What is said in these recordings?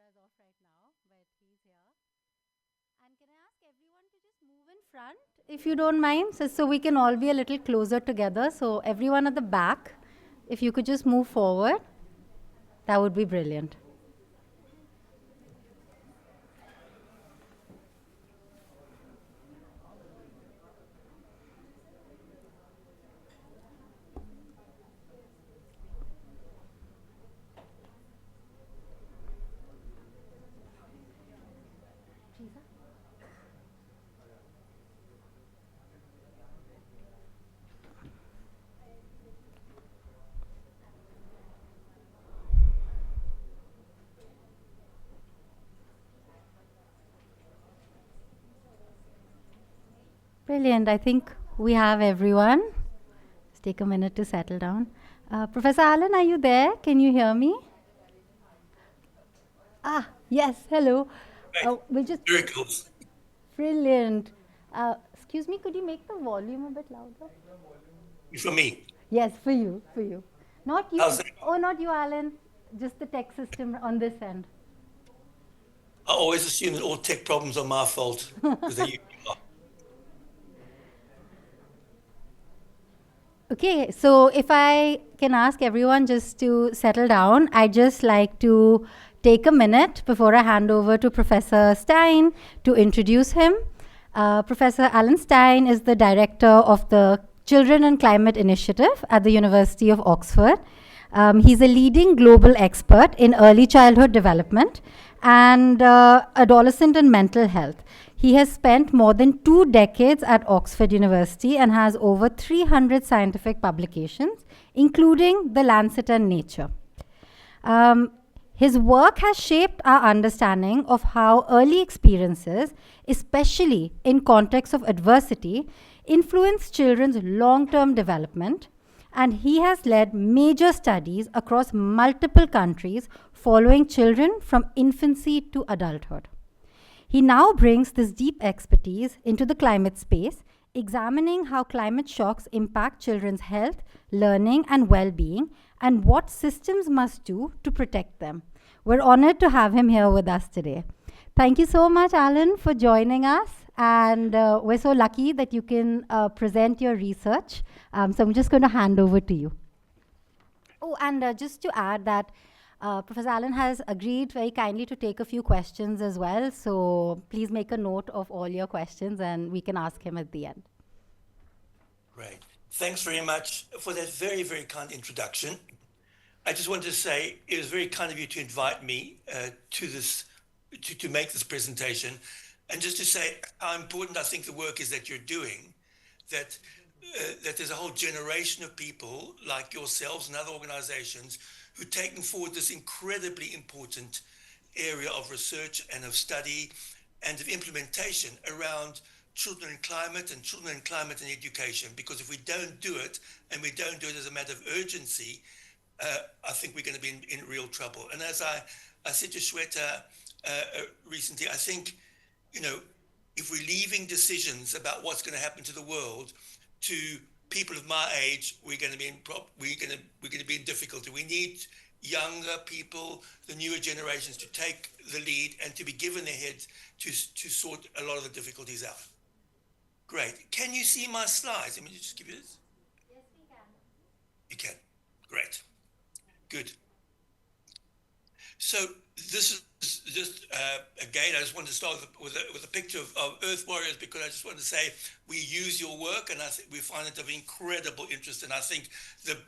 is off right now, but he's here. And can I ask everyone to just move in front, if you don't mind, so we can all be a little closer together. So everyone at the back, if you could just move forward, that would be brilliant. Brilliant. I think we have everyone. Let's take a minute to settle down. Professor Allen, are you there? Can you hear me? Ah, yes. Hello. Right. We'll just Miracles. brilliant. Excuse me, could you make the volume a bit louder? For me. Yes, for you, for you. Not you. How's that? Oh, not you, Alan. Just the tech system on this end. I always assume that all tech problems are my fault because they usually are. Okay, so if I can ask everyone just to settle down, I'd just like to take a minute before I hand over to Professor Stein to introduce him. Professor Alan Stein is the director of the Children and Climate Initiative at the University of Oxford. He's a leading global expert in early childhood development and adolescent and mental health. He has spent more than 2 decades at Oxford University and has over 300 scientific publications, including The Lancet and Nature. His work has shaped our understanding of how early experiences, especially in contexts of adversity, influence children's long term development, and he has led major studies across multiple countries following children from infancy to adulthood. He now brings this deep expertise into the climate space, examining how climate shocks impact children's health, learning, and well being, and what systems must do to protect them. We're honored to have him here with us today. Thank you so much, Alan, for joining us. And we're so lucky that you can present your research. So I'm just going to hand over to you. Oh, and just to add that Professor Allen has agreed very kindly to take a few questions as well. So please make a note of all your questions and we can ask him at the end. Great. Thanks very much for that very, very kind introduction. I just wanted to say it was very kind of you to invite me to this, to make this presentation, and just to say how important I think the work is that you're doing, that that there's a whole generation of people like yourselves and other organizations who've taken forward this incredibly important area of research and of study and of implementation around children and climate and education. Because if we don't do it, and we don't do it as a matter of urgency, I think we're going to be in real trouble. And as I said to Shweta recently, I think, you know, if we're leaving decisions about what's going to happen to the world to people of my age, we're going to be in difficulty. We need younger people, the newer generations, to take the lead and to be given the heads to sort a lot of the difficulties out. Great. Can you see my slides? Let me just give you this. Yes, we can. You can. Great. Good. So this is just again, I just wanted to start with a picture of Earth Warriors, because I just want to say we use your work and I think we find it of incredible interest, and I think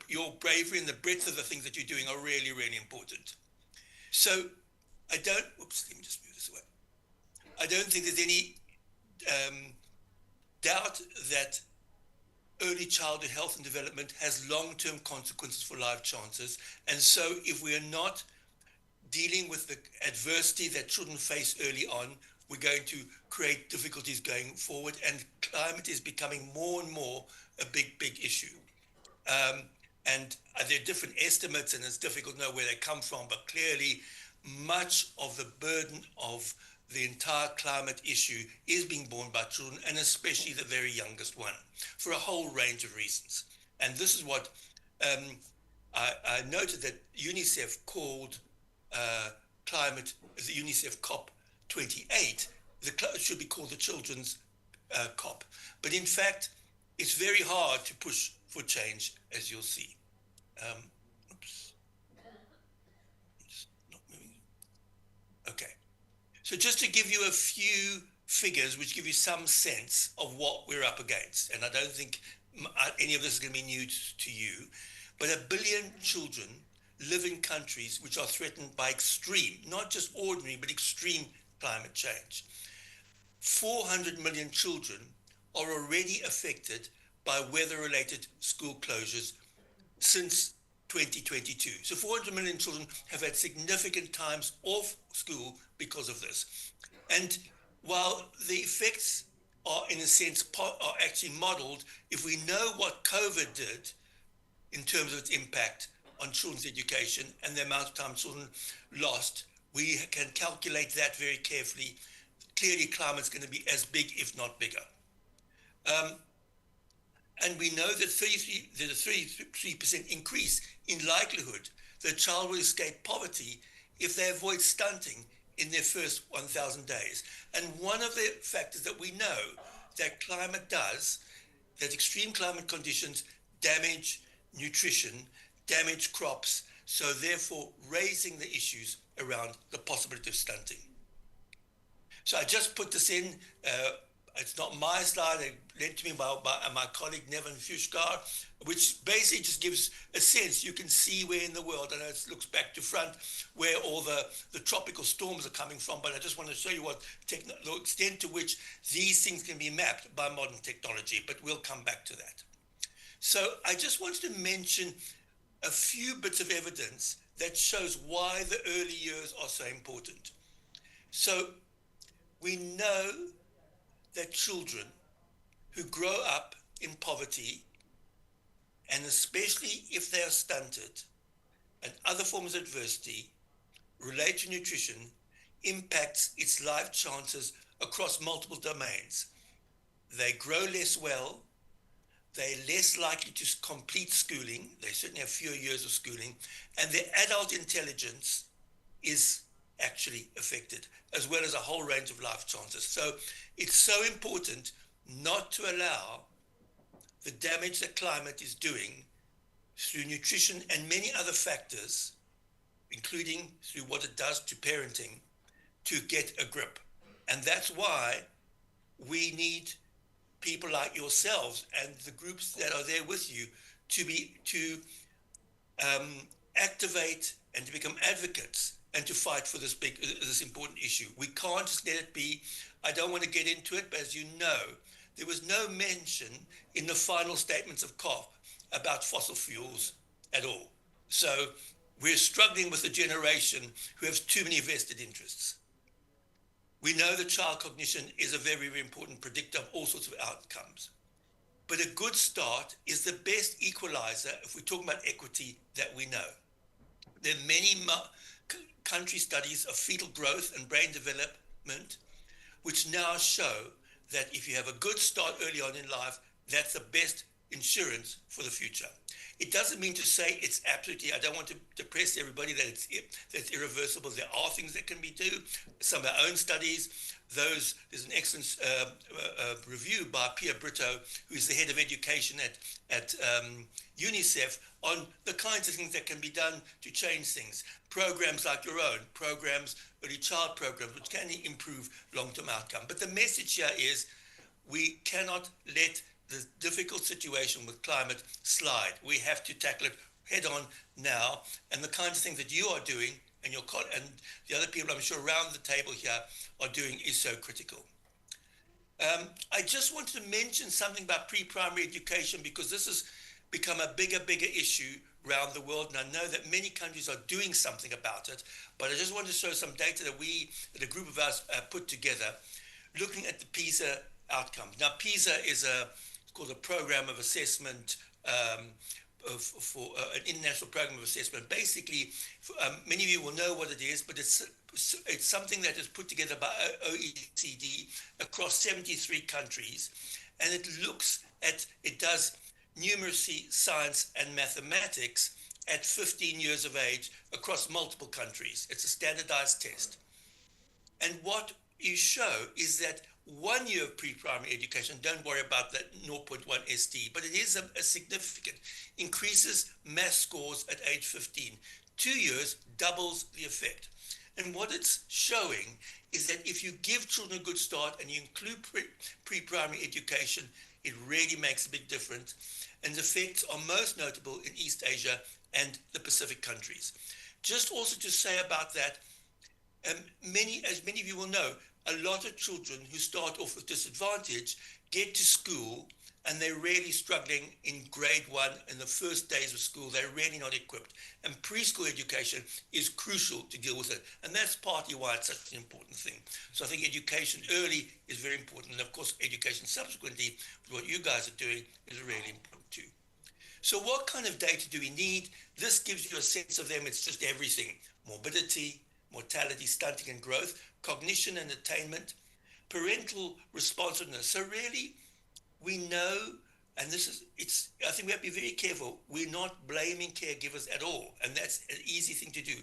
your bravery and the breadth of the things that you're doing are really, really important. So let me just move this away. I don't think there's any doubt that early childhood health and development has long-term consequences for life chances. And so if we are not dealing with the adversity that children face early on, we're going to create difficulties going forward, and climate is becoming more and more a big, big issue. And there are different estimates, and it's difficult to know where they come from, but clearly much of the burden of the entire climate issue is being borne by children, and especially the very youngest one, for a whole range of reasons. And this is what I noted that UNICEF called climate, the UNICEF COP28, it should be called the Children's COP. But in fact, it's very hard to push for change, as you'll see. Oops. It's not moving. Okay. So just to give you a few figures which give you some sense of what we're up against, and I don't think any of this is going to be new to you, but 1 billion children live in countries which are threatened by extreme, not just ordinary, but extreme climate change. 400 million children are already affected by weather-related school closures since 2022. So 400 million children have had significant times off school because of this. And while the effects are, in a sense, are actually modeled, if we know what COVID did in terms of its impact on children's education and the amount of time children lost, we can calculate that very carefully. Clearly, climate's going to be as big, if not bigger. And we know that there's a 33% increase in likelihood that a child will escape poverty if they avoid stunting in their first 1,000 days. And one of the factors that we know that climate does, that extreme climate conditions damage nutrition, damage crops, so therefore raising the issues around the possibility of stunting. So I just put this in. It's not my slide. It lent to me by my colleague Nevin Fushkar, which basically just gives a sense. You can see where in the world, I know it looks back to front, where all the tropical storms are coming from, but I just want to show you the extent to which these things can be mapped by modern technology, but we'll come back to that. So I just wanted to mention a few bits of evidence that shows why the early years are so important. So we know that children who grow up in poverty, and especially if they are stunted and other forms of adversity related to nutrition, impacts its life chances across multiple domains. They grow less well, they're less likely to complete schooling, they certainly have fewer years of schooling, and their adult intelligence is actually affected, as well as a whole range of life chances. So it's so important not to allow the damage that climate is doing through nutrition and many other factors, including through what it does to parenting, to get a grip. And that's why we need people like yourselves and the groups that are there with you to activate and to become advocates and to fight for this important issue. We can't just let it be. I don't want to get into it, but as you know, there was no mention in the final statements of COP about fossil fuels at all. So we're struggling with a generation who has too many vested interests. We know that child cognition is a very, very important predictor of all sorts of outcomes. But a good start is the best equalizer if we're talking about equity that we know. There are many country studies of fetal growth and brain development, which now show that if you have a good start early on in life, that's the best insurance for the future. It doesn't mean to say it's absolutely, I don't want to depress everybody that it's irreversible. There are things that can be done. Some of our own studies, there's an excellent review by Pia Brito, who is the head of education at UNICEF, on the kinds of things that can be done to change things. Programs like your own, programs, early child programs, which can improve long-term outcome. But the message here is we cannot let the difficult situation with climate slide. We have to tackle it head on now. And the kinds of things that you are doing and the other people I'm sure around the table here are doing is so critical. I just wanted to mention something about pre-primary education, because this has become a bigger issue around the world, and I know that many countries are doing something about it, but I just wanted to show some data that a group of us put together, looking at the PISA outcomes. Now, PISA is called a program of assessment for an international program of assessment. Basically, many of you will know what it is, but it's something that is put together by OECD across 73 countries, and it does numeracy, science, and mathematics, at 15 years of age across multiple countries. It's a standardized test. And what you show is that 1 year of pre-primary education, don't worry about that zero point 0.1 ST, but it is a significant, increases math scores at age 15. 2 years doubles the effect. And what it's showing is that if you give children a good start and you include pre-primary education, it really makes a big difference. And the effects are most notable in East Asia and the Pacific countries. Just also to say about that, as many of you will know, a lot of children who start off with disadvantage get to school and they're really struggling in grade 1 in the first days of school. They're really not equipped. And preschool education is crucial to deal with it. And that's partly why it's such an important thing. So I think education early is very important. And of course, education subsequently, what you guys are doing, is really important too. So what kind of data do we need? This gives you a sense of them. It's just everything: morbidity, mortality, stunting and growth, cognition and attainment, parental responsiveness. So really, we know, and I think we have to be very careful. We're not blaming caregivers at all, and that's an easy thing to do.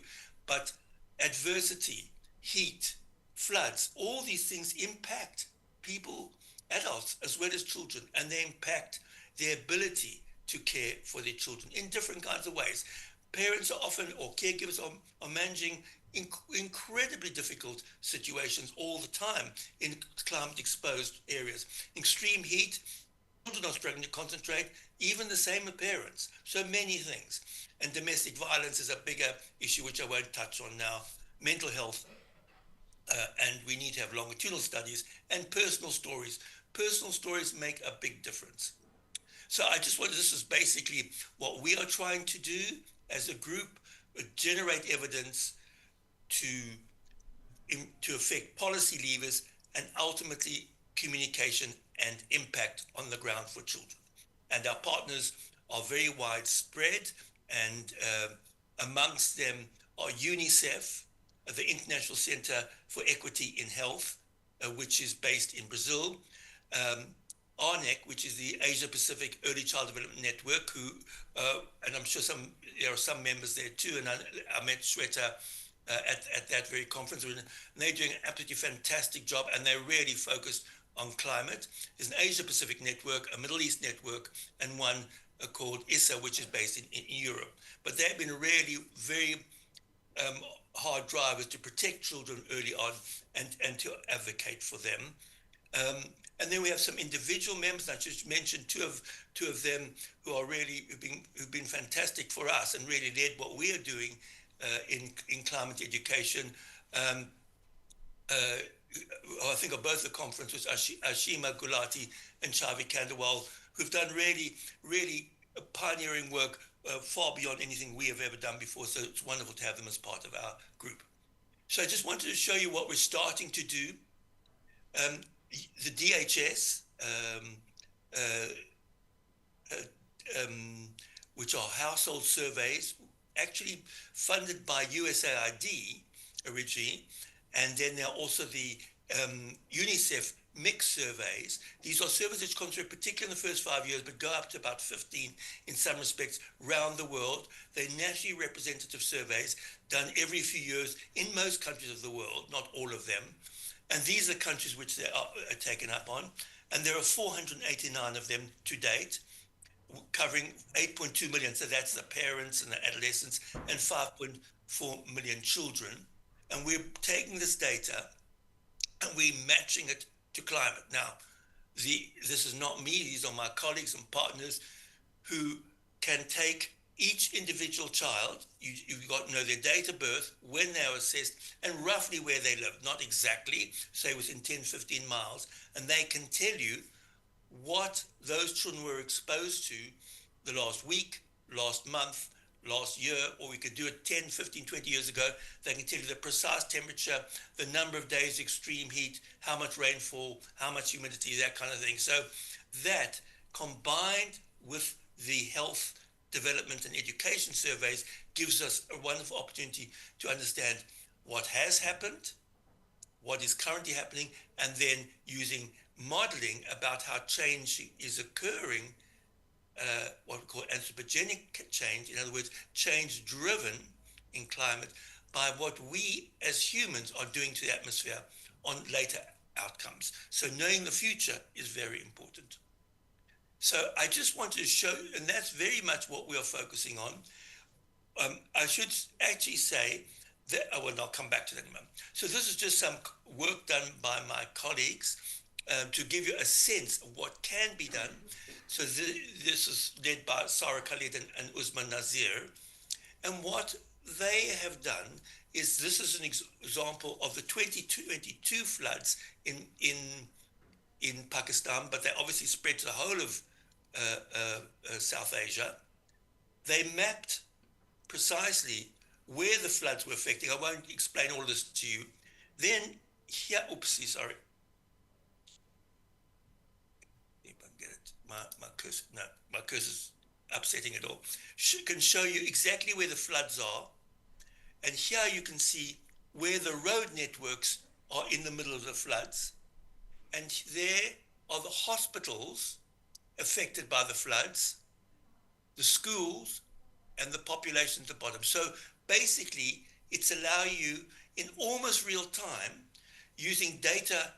But adversity, heat, floods, all these things impact people, adults, as well as children, and they impact their ability to care for their children in different kinds of ways. Parents are often, or caregivers are managing incredibly difficult situations all the time in climate exposed areas. Extreme heat, children are struggling to concentrate, even the same with parents. So many things. And domestic violence is a bigger issue, which I won't touch on now. Mental health, and we need to have longitudinal studies and personal stories. Personal stories make a big difference. So this is basically what we are trying to do as a group, generate evidence to affect policy levers and ultimately communication and impact on the ground for children. And our partners are very widespread, and amongst them are UNICEF, the International Center for Equity in Health, which is based in Brazil, ARNEC, which is the Asia Pacific Early Child Development Network, who, and I'm sure there are some members there too, and I met Shweta at that very conference, and they're doing an absolutely fantastic job, and they're really focused on climate. There's an Asia Pacific network, a Middle East network, and one called ISA, which is based in Europe. But they've been really very hard drivers to protect children early on and to advocate for them. And then we have some individual members. I just mentioned two of them who've been fantastic for us and really led what we are doing in climate education. I think of both the conferences, Ashima Gulati and Chavi Kandawal, who've done really pioneering work far beyond anything we have ever done before. So it's wonderful to have them as part of our group. So I just wanted to show you what we're starting to do. The DHS, which are household surveys, actually funded by USAID originally, and then there are also the UNICEF mixed surveys. These are surveys which concentrate particularly in the first 5 years, but go up to about 15 in some respects around the world. They're nationally representative surveys done every few years in most countries of the world, not all of them. And these are countries which they are taken up on. And there are 489 of them to date, covering 8.2 million. So that's the parents and the adolescents, and 5.4 million children. And we're taking this data and we're matching it to climate. Now, this is not me. These are my colleagues and partners who can take each individual child. You've got to know their date of birth, when they were assessed, and roughly where they live. Not exactly, say within 10, 15 miles. And they can tell you what those children were exposed to the last week, last month, last year, or we could do it 10, 15, 20 years ago. They can tell you the precise temperature, the number of days extreme heat, how much rainfall, how much humidity, that kind of thing. So that, combined with the health development and education surveys, gives us a wonderful opportunity to understand what has happened, what is currently happening, and then using modeling about how change is occurring what we call anthropogenic change, in other words, change driven in climate by what we as humans are doing to the atmosphere on later outcomes. So knowing the future is very important. So I just wanted to show, and that's very much what we are focusing on. I should actually say that, oh, well, I'll come back to that in a moment. So this is just some work done by my colleagues to give you a sense of what can be done. So this is led by Sarah Khalid and Usman Nazir. And what they have done is, this is an example of the 2022 floods in Pakistan, but they obviously spread to the whole of South Asia. They mapped precisely where the floods were affecting. I won't explain all this to you. Then here, oopsie, sorry. If I can get it, my cursor, no, my cursor's upsetting it all. Can show you exactly where the floods are. And here you can see where the road networks are in the middle of the floods. And there are the hospitals affected by the floods, the schools, and the population at the bottom. So basically, it's allowing you in almost real time, using data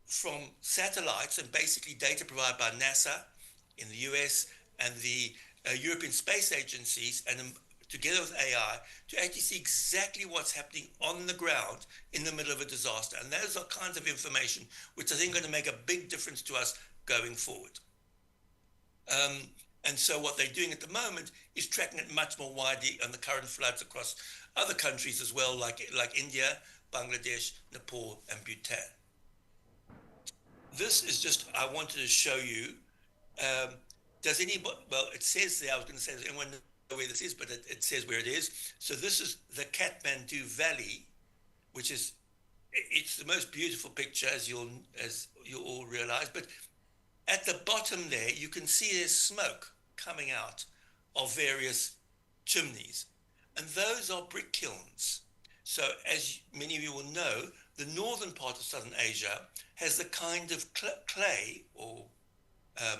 from satellites and basically data provided by NASA in the US and the European Space Agencies, and together with AI, to actually see exactly what's happening on the ground in the middle of a disaster. And those are kinds of information which I think are going to make a big difference to us going forward. And so what they're doing at the moment is tracking it much more widely on the current floods across other countries as well, like India, Bangladesh, Nepal, and Bhutan. This is just, I wanted to show you. Does anybody, well, it says there, I was going to say, does anyone know where this is? But it says where it is. So this is the Kathmandu Valley, which is, it's the most beautiful picture, as you'll all realize. But at the bottom there, you can see there's smoke coming out of various chimneys. And those are brick kilns. So as many of you will know, the northern part of Southern Asia has the kind of clay or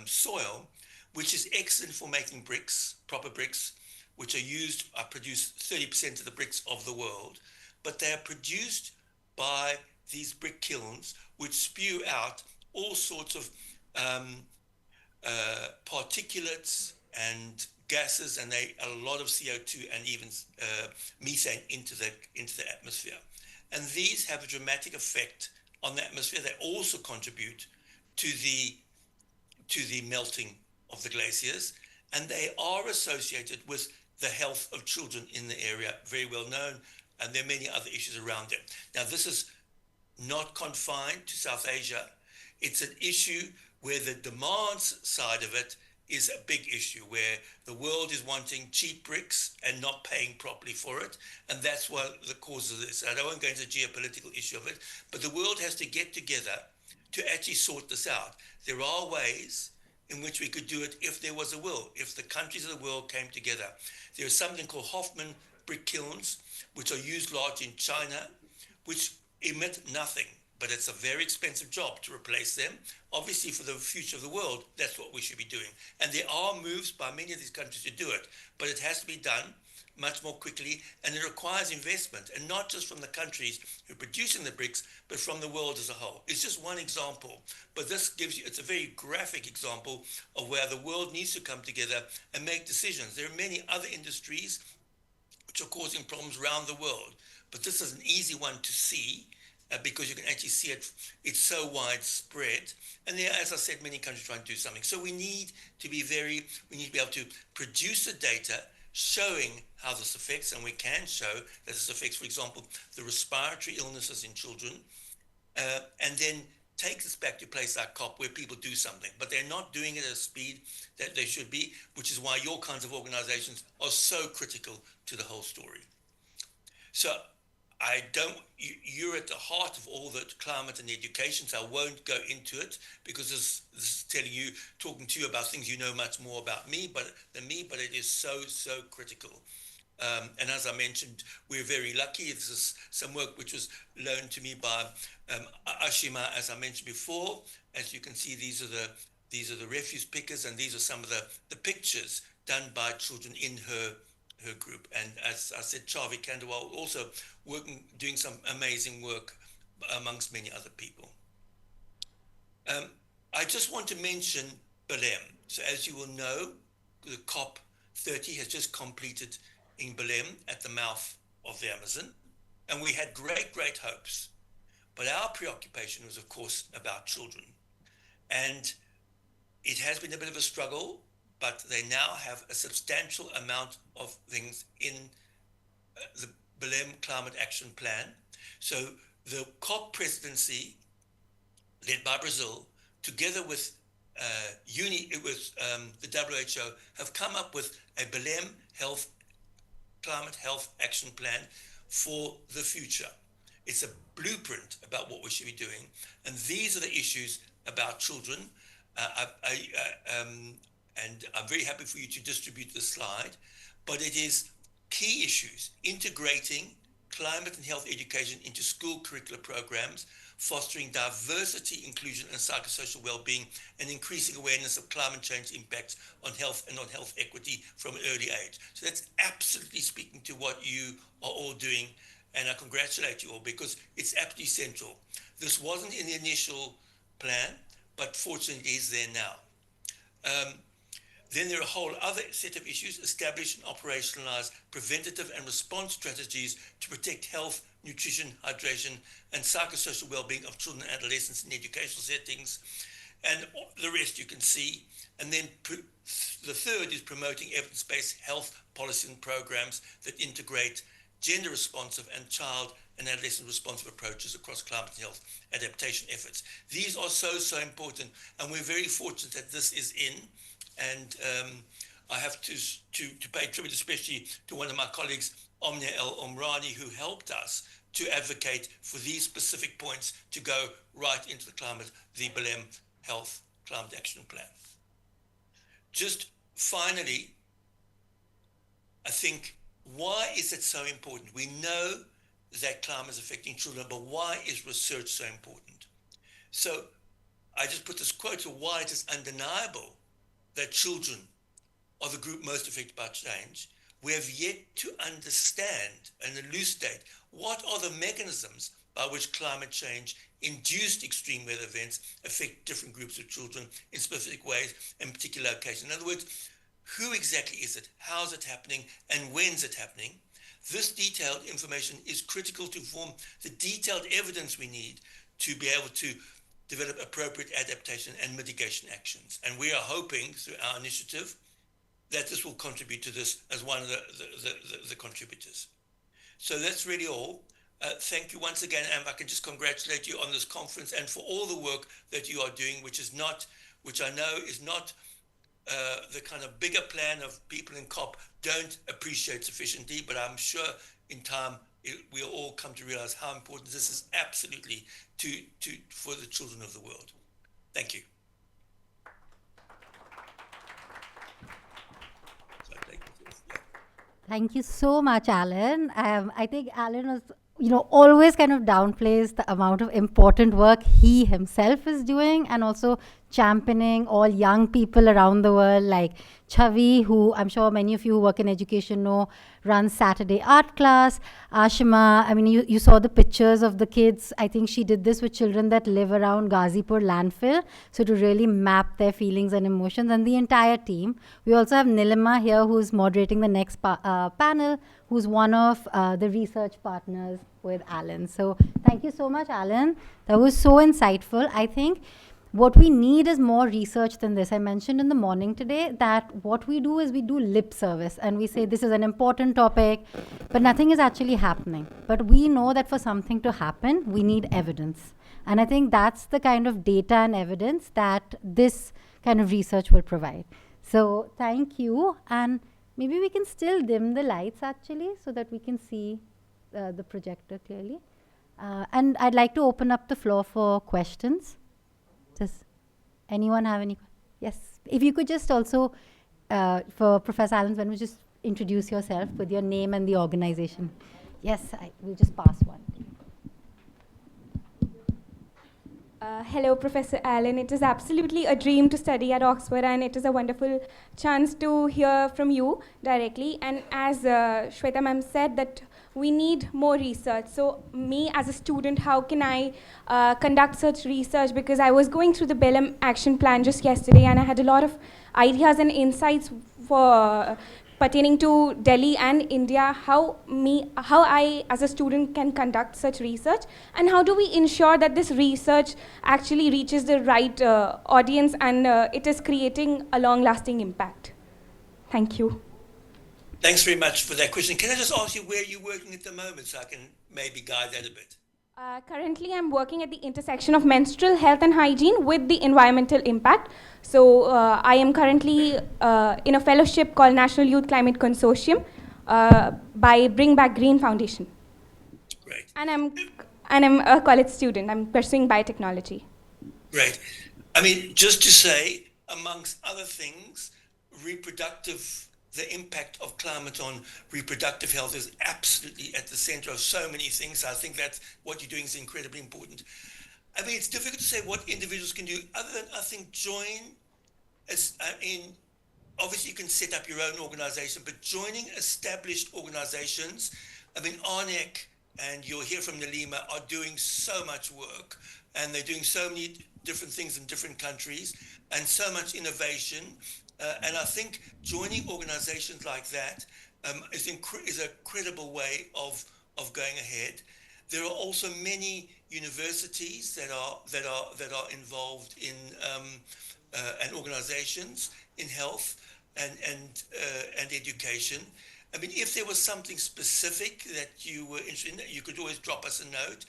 soil, which is excellent for making bricks, proper bricks, which are produce 30% of the bricks of the world. But they are produced by these brick kilns, which spew out all sorts of particulates and gases, and a lot of CO2 and even methane into the atmosphere. And these have a dramatic effect on the atmosphere. They also contribute to the melting of the glaciers, and they are associated with the health of children in the area, very well known, and there are many other issues around it. Now, this is not confined to South Asia. It's an issue where the demand side of it is a big issue, where the world is wanting cheap bricks and not paying properly for it. And that's what the cause of this. I don't want to go into the geopolitical issue of it, but the world has to get together to actually sort this out. There are ways in which we could do it if there was a will, if the countries of the world came together. There is something called Hoffman brick kilns, which are used largely in China, which emit nothing, but it's a very expensive job to replace them. Obviously, for the future of the world, that's what we should be doing. And there are moves by many of these countries to do it, but it has to be done much more quickly, and it requires investment, and not just from the countries who are producing the bricks, but from the world as a whole. It's just one example, but this gives you, it's a very graphic example of where the world needs to come together and make decisions. There are many other industries which are causing problems around the world, but this is an easy one to see, because you can actually see it. It's so widespread, and there, as I said, many countries trying to do something. So we need to be able to produce the data showing how this affects, and we can show that this affects, for example, the respiratory illnesses in children, and then take this back to a place like COP where people do something, but they're not doing it at a speed that they should be, which is why your kinds of organizations are so critical to the whole story. So you're at the heart of all the climate and education, so I won't go into it, because this is talking to you about things you know much more about than me, but it is so critical. And as I mentioned, we're very lucky. This is some work which was loaned to me by Ashima, as I mentioned before. As you can see, these are These are the refuse pickers, and these are some of the pictures done by children in her group. And as I said, Chavi Kandawal also doing some amazing work amongst many other people. I just want to mention Belém. So as you will know, the COP30 has just completed in Belém at the mouth of the Amazon. And we had great hopes. But our preoccupation was, of course, about children. And it has been a bit of a struggle, but they now have a substantial amount of things in the Belém Climate Action Plan. So the COP presidency, led by Brazil, together with the WHO, have come up with a Belém Climate Health Action Plan for the future. It's a blueprint about what we should be doing. And these are the issues about children. And I'm very happy for you to distribute the slide, but it is key issues: integrating climate and health education into school curricular programs, fostering diversity, inclusion, and psychosocial well-being, and increasing awareness of climate change impacts on health and on health equity from an early age. So that's absolutely speaking to what you are all doing, and I congratulate you all because it's absolutely central. This wasn't in the initial plan, but fortunately it is there now. Then there are a whole other set of issues: establish and operationalize preventative and response strategies to protect health, nutrition, hydration, and psychosocial well-being of children and adolescents in educational settings. And the rest you can see. And then the third is promoting evidence-based health policy and programs that integrate gender-responsive and child and adolescent-responsive approaches across climate and health adaptation efforts. These are so important, and we're very fortunate that this is in. And I have to pay tribute especially to one of my colleagues, Omnia El Omrani, who helped us to advocate for these specific points to go right into the Belém Health Climate Action Plan. Just finally, I think, why is it so important? We know that climate is affecting children, but why is research so important? So I just put this quote to why it is undeniable that children are the group most affected by change. We have yet to understand and elucidate what are the mechanisms by which climate change induced extreme weather events affect different groups of children in specific ways and particular locations. In other words, who exactly is it, how is it happening, and when's it happening? This detailed information is critical to form the detailed evidence we need to be able to develop appropriate adaptation and mitigation actions. And we are hoping through our initiative that this will contribute to this as one of the contributors. So that's really all. Thank you once again, and I can just congratulate you on this conference and for all the work that you are doing, which I know is not the kind of bigger plan of people in COP don't appreciate sufficiently, but I'm sure in time we'll all come to realize how important this is absolutely for the children of the world. Thank you. Thank you so much, Alan. I think Alan was, always kind of downplays the amount of important work he himself is doing, and also championing all young people around the world, like Chavi, who I'm sure many of you who work in education know, runs Saturday art class. Ashima, I mean, you saw the pictures of the kids. I think she did this with children that live around Ghazipur landfill, so to really map their feelings and emotions, and the entire team. We also have Nilima here, who's moderating the next panel, who's one of the research partners with Alan. So thank you so much, Alan. That was so insightful. I think what we need is more research than this. I mentioned in the morning today that what we do is we do lip service and we say this is an important topic, but nothing is actually happening. But we know that for something to happen, we need evidence. And I think that's the kind of data and evidence that this kind of research will provide. So thank you. And maybe we can still dim the lights actually so that we can see the projector clearly. And I'd like to open up the floor for questions. Does anyone have any? Yes. If you could just also, for Professor Alan, when we just introduce yourself with your name and the organization. Yes, we'll just pass one. Hello, Professor Allen. It is absolutely a dream to study at Oxford, and it is a wonderful chance to hear from you directly. And as Shweta ma'am said, that we need more research. So, me as a student, how can I conduct such research? Because I was going through the Bellum Action Plan just yesterday, and I had a lot of ideas and insights for pertaining to Delhi and India, how I as a student can conduct such research, and how do we ensure that this research actually reaches the right audience and it is creating a long-lasting impact. Thank you. Thanks very much for that question. Can I just ask you where you're working at the moment so I can maybe guide that a bit? Currently, I'm working at the intersection of menstrual health and hygiene with the environmental impact. So, I am currently in a fellowship called National Youth Climate Consortium by Bring Back Green Foundation. Great. And I'm a college student. I'm pursuing biotechnology. Great. I mean, just to say, amongst other things, the impact of climate on reproductive health is absolutely at the center of so many things. So I think that what you're doing is incredibly important. I mean, it's difficult to say what individuals can do other than, I think, obviously you can set up your own organization, but joining established organizations, I mean, ARNEC, and you'll hear from Nalima, are doing so much work, and they're doing so many different things in different countries, and so much innovation. And I think joining organizations like that is a credible way of going ahead. There are also many universities that are involved in and organizations in health and education. I mean, if there was something specific that you were interested in, you could always drop us a note.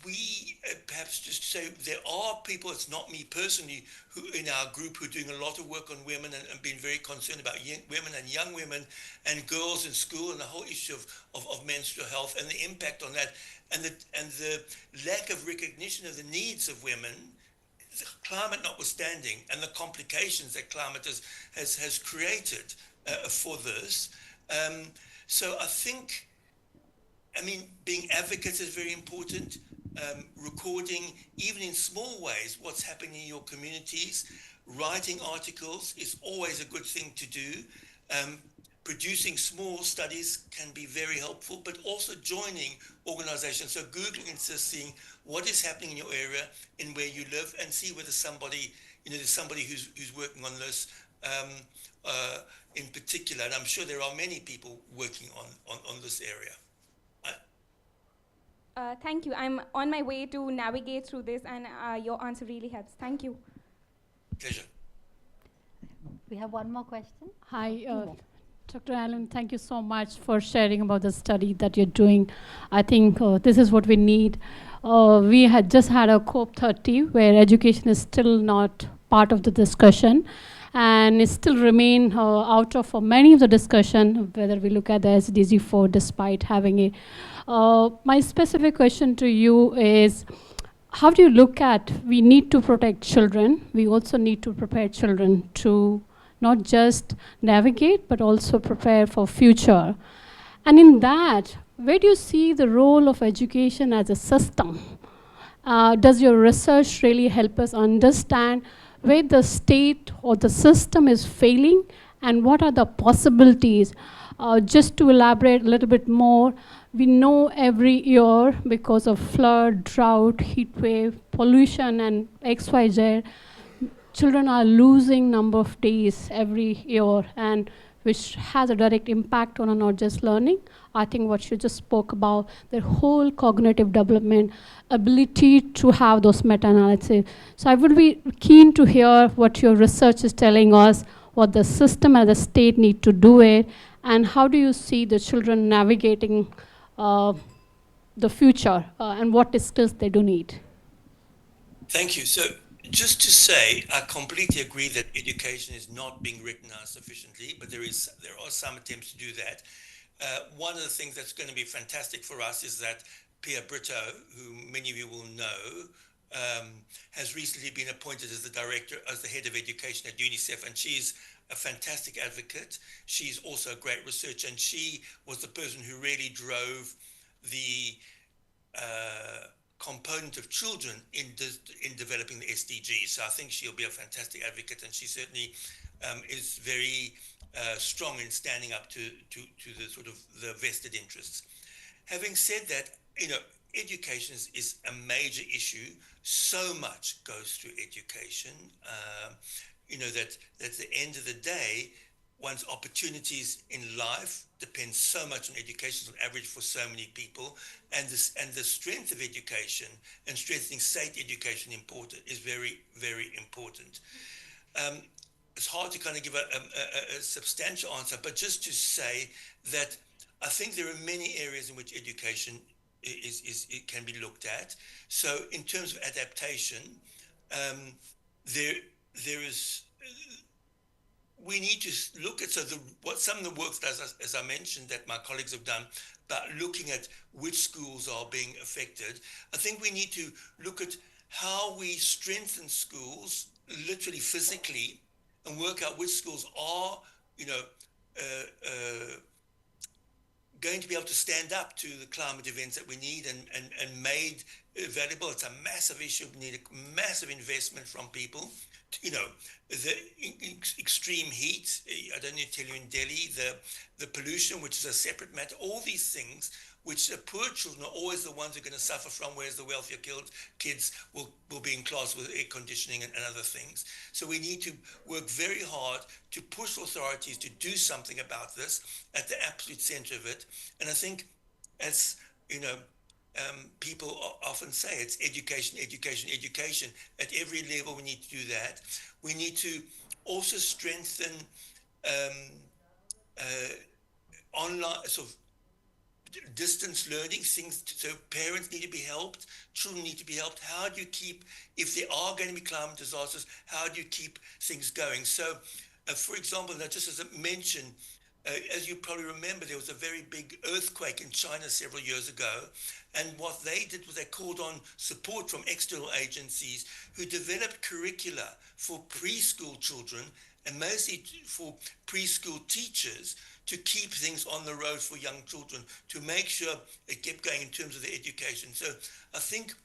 We perhaps just say there are people, it's not me personally, who in our group who are doing a lot of work on women and been very concerned about women and young women and girls in school and the whole issue of menstrual health and the impact on that and the lack of recognition of the needs of women, climate notwithstanding, and the complications that climate has created for this. So I think, I mean, being advocates is very important. Recording, even in small ways, what's happening in your communities. Writing articles is always a good thing to do. Producing small studies can be very helpful, but also joining organizations. So Googling and seeing what is happening in your area, in where you live, and see whether there's somebody who's working on this in particular. And I'm sure there are many people working on this area. Thank you. I'm on my way to navigate through this, and your answer really helps. Thank you. Pleasure. We have one more question. Hi, Dr. Allen, thank you so much for sharing about the study that you're doing. I think this is what we need. We had just had a COP30 where education is still not part of the discussion, and it still remain out of many of the discussion, whether we look at the SDG 4 despite having a my specific question to you is, how do you look at, we need to protect children, we also need to prepare children to not just navigate, but also prepare for future. And in that, where do you see the role of education as a system? Does your research really help us understand where the state or the system is failing and what are the possibilities? Just to elaborate a little bit more, we know every year because of flood, drought, heat wave, pollution, and XYZ, children are losing number of days every year, and which has a direct impact on not just learning. I think what you just spoke about, their whole cognitive development, ability to have those meta-analysis. So I would be keen to hear what your research is telling us, what the system and the state need to do it, and how do you see the children navigating the future and what skills they do need? Thank you. So just to say, I completely agree that education is not being recognized sufficiently, but there are some attempts to do that. One of the things that's going to be fantastic for us is that Pia Brito, who many of you will know, has recently been appointed as the head of education at UNICEF, and she's a fantastic advocate. She's also a great researcher, and she was the person who really drove the component of children in developing the SDGs. So I think she'll be a fantastic advocate, and she certainly is very strong in standing up to the sort of the vested interests. Having said that, education is a major issue. So much goes through education. That at the end of the day, one's opportunities in life depend so much on education on average for so many people, and the strength of education and strengthening state education is very, very important. It's hard to kind of give a substantial answer, but just to say that I think there are many areas in which education it can be looked at. So in terms of adaptation, there is. We need to look at some of the work that, as I mentioned, that my colleagues have done about looking at which schools are being affected. I think we need to look at how we strengthen schools, literally physically, and work out which schools are, going to be able to stand up to the climate events that we need and made valuable. It's a massive issue. We need a massive investment from people. The extreme heat, I don't need to tell you in Delhi, the pollution, which is a separate matter, all these things which the poor children are always the ones who are going to suffer from, whereas the wealthier kids will be in class with air conditioning and other things. So we need to work very hard to push authorities to do something about this at the absolute center of it. And I think, as people often say, it's education, education, education. At every level, we need to do that. We need to also strengthen online sort of distance learning things. So parents need to be helped, children need to be helped. How do you keep, if there are going to be climate disasters, how do you keep things going? So, for example, now just as I mentioned, as you probably remember, there was a very big earthquake in China several years ago. And what they did was they called on support from external agencies who developed curricula for preschool children and mostly for preschool teachers to keep things on the road for young children, to make sure it kept going in terms of the education. So I think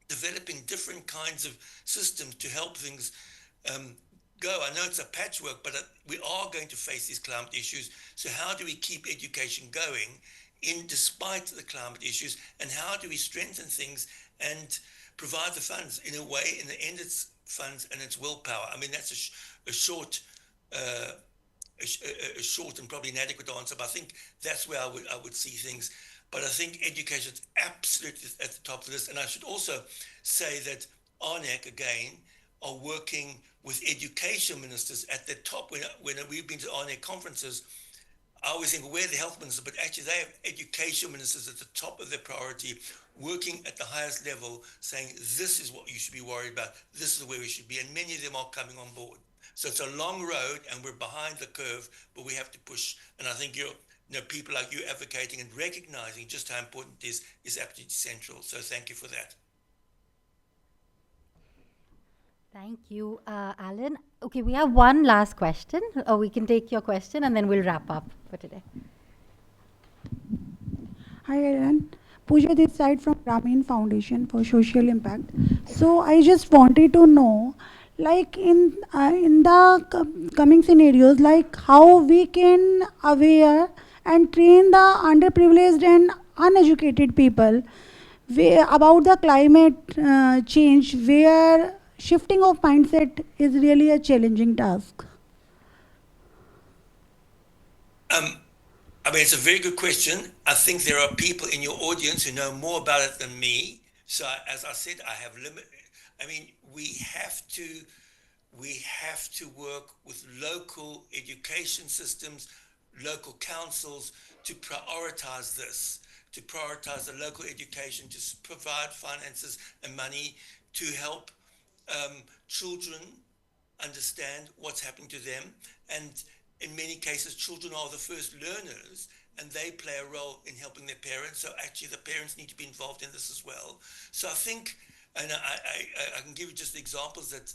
developing different kinds of systems to help things go. I know it's a patchwork, but we are going to face these climate issues. So how do we keep education going despite the climate issues? And how do we strengthen things and provide the funds? In a way, in the end, it's funds and it's willpower. I mean, that's a short and probably inadequate answer, but I think that's where I would see things. But I think education is absolutely at the top of this. And I should also say that ARNEC, again, are working with education ministers at the top. When we've been to ARNEC conferences, I always think, we're the health minister, but actually they have education ministers at the top of their priority, working at the highest level, saying, this is what you should be worried about, this is where we should be, and many of them are coming on board. So it's a long road, and we're behind the curve, but we have to push. And I think people like you advocating and recognizing just how important it is absolutely central. So thank you for that. Thank you, Alan. Okay, we have one last question. We can take your question and then we'll wrap up for today. Hi, Alan. Pooja this side from Grameen Foundation for Social Impact. So I just wanted to know, like in the coming scenarios, like how we can aware and train the underprivileged and uneducated people about the climate change, where shifting of mindset is really a challenging task. I mean, it's a very good question. I think there are people in your audience who know more about it than me. So as I said, I have limit. I mean, we have to work with local education systems, local councils to prioritize this, to prioritize the local education, to provide finances and money to help children understand what's happening to them. And in many cases, children are the first learners, and they play a role in helping their parents. So actually, the parents need to be involved in this as well. So I think, and I can give you just examples that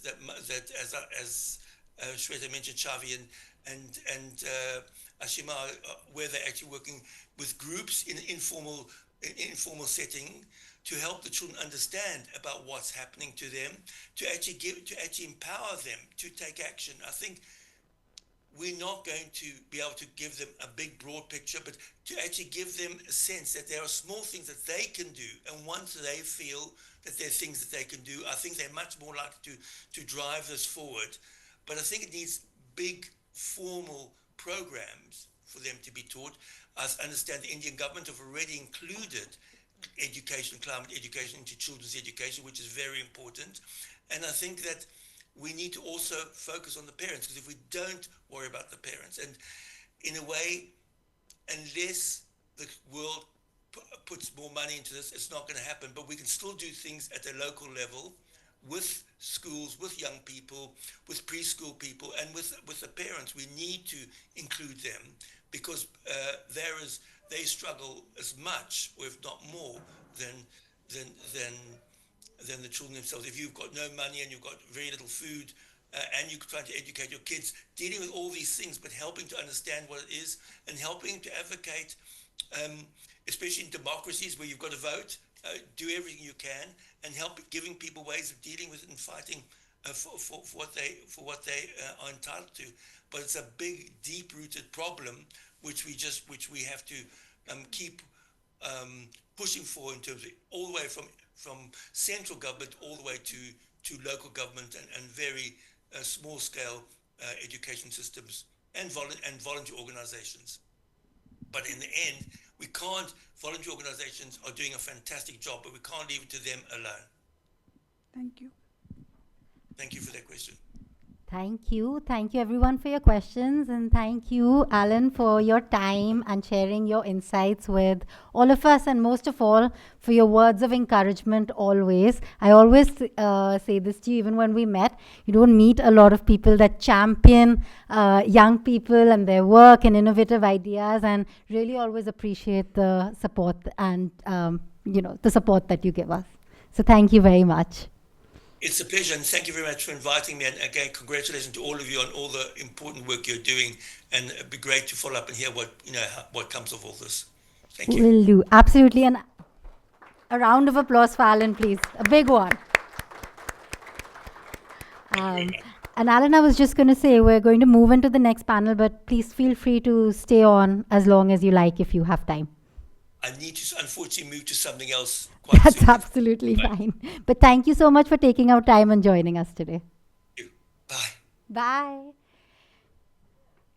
as Shweta mentioned, Chavi and Ashima, where they're actually working with groups in informal setting to help the children understand about what's happening to them, to actually empower them to take action. I think we're not going to be able to give them a big broad picture, but to actually give them a sense that there are small things that they can do, and once they feel that there are things that they can do, I think they're much more likely to drive this forward. But I think it needs big formal programs for them to be taught. I understand the Indian government have already included education, climate education into children's education, which is very important. And I think that we need to also focus on the parents, because if we don't worry about the parents, and in a way, unless the world puts more money into this, it's not going to happen. But we can still do things at a local level with schools, with young people, with preschool people, and with the parents. We need to include them, because they struggle as much, or if not more, than the children themselves. If you've got no money and you've got very little food, and you're trying to educate your kids, dealing with all these things, but helping to understand what it is, and helping to advocate, especially in democracies where you've got to vote, do everything you can, and giving people ways of dealing with it and fighting for what they are entitled to. But it's a big, deep-rooted problem which we have to keep pushing for, in terms of all the way from central government all the way to local government and very small-scale education systems and voluntary organizations. But in the end, we can't. Voluntary organizations are doing a fantastic job, but we can't leave it to them alone. Thank you. Thank you for that question. Thank you. Thank you, everyone, for your questions. And thank you, Alan, for your time and sharing your insights with all of us. And most of all, for your words of encouragement always. I always say this to you, even when we met. You don't meet a lot of people that champion young people and their work and innovative ideas, and really always appreciate the support and, the support that you give us. So thank you very much. It's a pleasure, and thank you very much for inviting me. And again, congratulations to all of you on all the important work you're doing. And it'd be great to follow up and hear what comes of all this. Thank you. Will do. Absolutely. And a round of applause for Alan, please. A big one. And Alan, I was just going to say, we're going to move into the next panel, but please feel free to stay on as long as you like if you have time. I need to, unfortunately, move to something else. That's absolutely fine. But thank you so much for taking out time and joining us today. Thank you. Bye. Bye.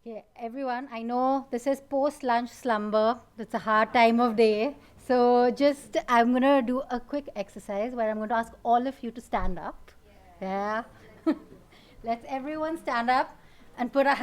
Okay, everyone, I know this is post-lunch slumber. It's a hard time of day. So I'm going to do a quick exercise where I'm going to ask all of you to stand up. Yeah. Let's everyone stand up and put a hand.